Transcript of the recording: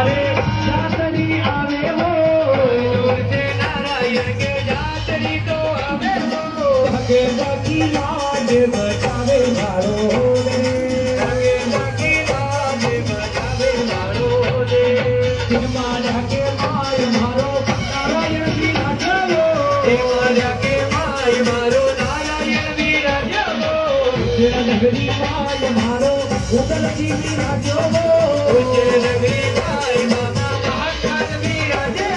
मारे जातरी आवे हो दूर से नारायण के जातरी तो आवे हो हके बाकी लाज बचावे मारो रे हके बाकी लाज बचावे मारो रे दिन मारा के माय मारो नारायण विराजो दिन मारा के माय मारो नारायण विराजो नगरी माय मारो उदल जी विराजो नगरी माय मामा महाकाल विराजो